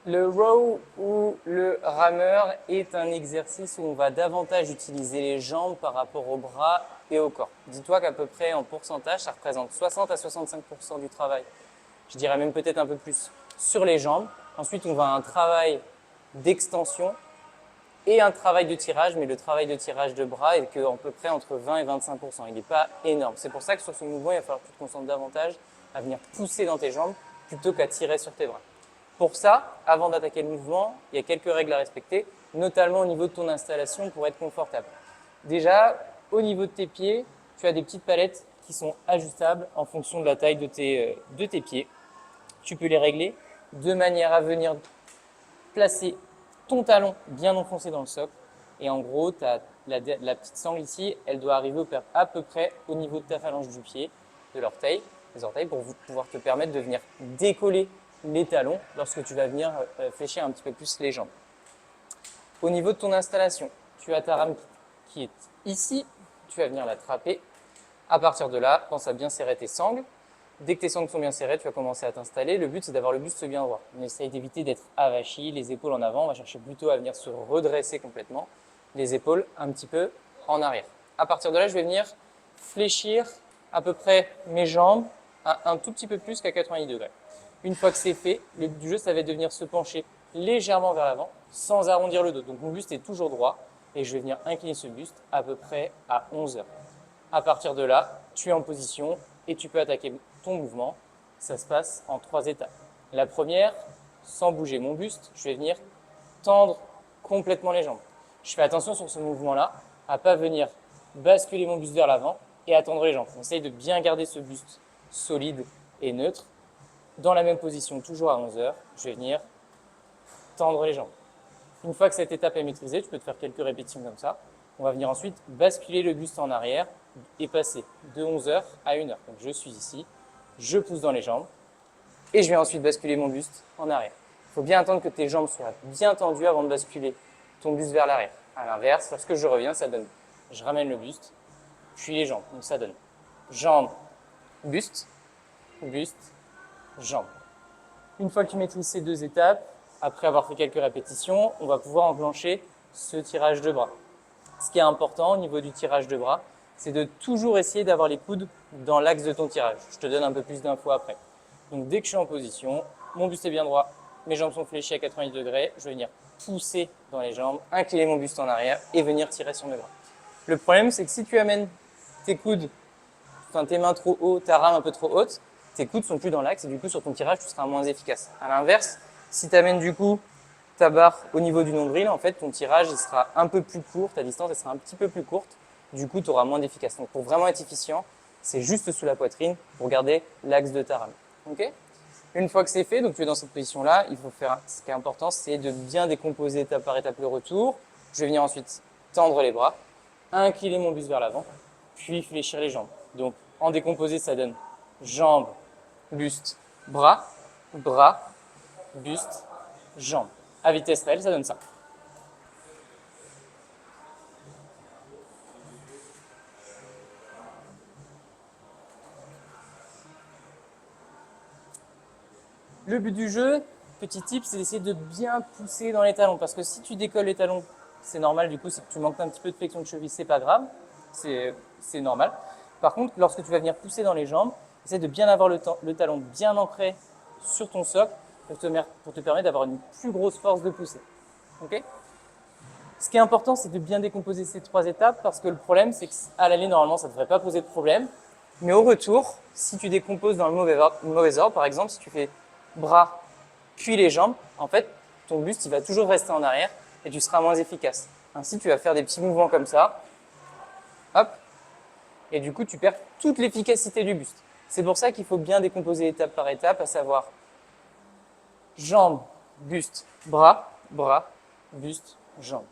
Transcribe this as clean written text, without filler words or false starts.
Le row ou le rameur est un exercice où on va davantage utiliser les jambes par rapport aux bras et au corps. Dis-toi qu'à peu près en pourcentage, ça représente 60 à 65% du travail. Je dirais même peut-être un peu plus sur les jambes. Ensuite, on va à un travail d'extension et un travail de tirage, mais le travail de tirage de bras est qu'à peu près entre 20 et 25%. Il n'est pas énorme. C'est pour ça que sur ce mouvement, il va falloir que tu te concentres davantage à venir pousser dans tes jambes plutôt qu'à tirer sur tes bras. Pour ça, avant d'attaquer le mouvement, il y a quelques règles à respecter, notamment au niveau de ton installation pour être confortable. Déjà, au niveau de tes pieds, tu as des petites palettes qui sont ajustables en fonction de la taille de tes pieds. Tu peux les régler de manière à venir placer ton talon bien enfoncé dans le socle. Et en gros, la petite sangle ici, elle doit arriver à peu près au niveau de ta phalange du pied, de l'orteil, des orteils, pour pouvoir te permettre de venir décoller les talons lorsque tu vas venir fléchir un petit peu plus les jambes. Au niveau de ton installation, tu as ta rame qui est ici, tu vas venir l'attraper. À partir de là, pense à bien serrer tes sangles. Dès que tes sangles sont bien serrées, tu vas commencer à t'installer. Le but, c'est d'avoir le buste bien droit. On essaye d'éviter d'être avachi, les épaules en avant. On va chercher plutôt à venir se redresser complètement. Les épaules un petit peu en arrière. À partir de là, je vais venir fléchir à peu près mes jambes un tout petit peu plus qu'à 90 degrés. Une fois que c'est fait, le but du jeu, ça va être de venir se pencher légèrement vers l'avant sans arrondir le dos. Donc mon buste est toujours droit et je vais venir incliner ce buste à peu près à 11 heures. À partir de là, tu es en position et tu peux attaquer ton mouvement. Ça se passe en 3 étapes. La première, sans bouger mon buste, je vais venir tendre complètement les jambes. Je fais attention sur ce mouvement-là à ne pas venir basculer mon buste vers l'avant et à tendre les jambes. On essaye de bien garder ce buste solide et neutre. Dans la même position, toujours à 11 heures, je vais venir tendre les jambes. Une fois que cette étape est maîtrisée, tu peux te faire quelques répétitions comme ça. On va venir ensuite basculer le buste en arrière et passer de 11 heures à 1 heure. Donc je suis ici, je pousse dans les jambes et je vais ensuite basculer mon buste en arrière. Il faut bien attendre que tes jambes soient bien tendues avant de basculer ton buste vers l'arrière. À l'inverse, lorsque je reviens, ça donne, je ramène le buste, puis les jambes. Donc ça donne jambes, buste, buste, jambes. Une fois que tu maîtrises ces 2 étapes, après avoir fait quelques répétitions, on va pouvoir enclencher ce tirage de bras. Ce qui est important au niveau du tirage de bras, c'est de toujours essayer d'avoir les coudes dans l'axe de ton tirage. Je te donne un peu plus d'infos après. Donc dès que je suis en position, mon buste est bien droit, mes jambes sont fléchies à 90 degrés, je vais venir pousser dans les jambes, incliner mon buste en arrière et venir tirer sur mes bras. Le problème, c'est que si tu amènes tes coudes, enfin tes mains trop haut, ta rame un peu trop haute, tes coudes sont plus dans l'axe et du coup sur ton tirage, tu seras moins efficace. À l'inverse, si tu amènes du coup ta barre au niveau du nombril, en fait, ton tirage il sera un peu plus court, ta distance elle sera un petit peu plus courte, du coup tu auras moins d'efficacité. Donc pour vraiment être efficient, c'est juste sous la poitrine pour garder l'axe de ta rame. Okay. Une fois que c'est fait, donc tu es dans cette position-là, il faut faire, ce qui est important, c'est de bien décomposer étape par étape le retour. Je vais venir ensuite tendre les bras, incliner mon buste vers l'avant, puis fléchir les jambes. Donc en décomposé, ça donne jambes, buste, bras, bras, buste, jambes. À vitesse réelle, ça donne ça. Le but du jeu, petit tip, c'est d'essayer de bien pousser dans les talons. Parce que si tu décolles les talons, c'est normal, du coup, c'est que tu manques un petit peu de flexion de cheville, c'est pas grave, c'est normal. Par contre, lorsque tu vas venir pousser dans les jambes, essaie de bien avoir le talon bien ancré sur ton socle pour te permettre d'avoir une plus grosse force de poussée. Okay. Ce qui est important, c'est de bien décomposer ces 3 étapes parce que le problème, c'est qu'à l'aller, normalement, ça ne devrait pas poser de problème. Mais au retour, si tu décomposes dans le mauvais ordre, par exemple, si tu fais bras, puis les jambes, en fait, ton buste, il va toujours rester en arrière et tu seras moins efficace. Ainsi, tu vas faire des petits mouvements comme ça, hop, et du coup, tu perds toute l'efficacité du buste. C'est pour ça qu'il faut bien décomposer étape par étape, à savoir jambes, buste, bras, bras, buste, jambes.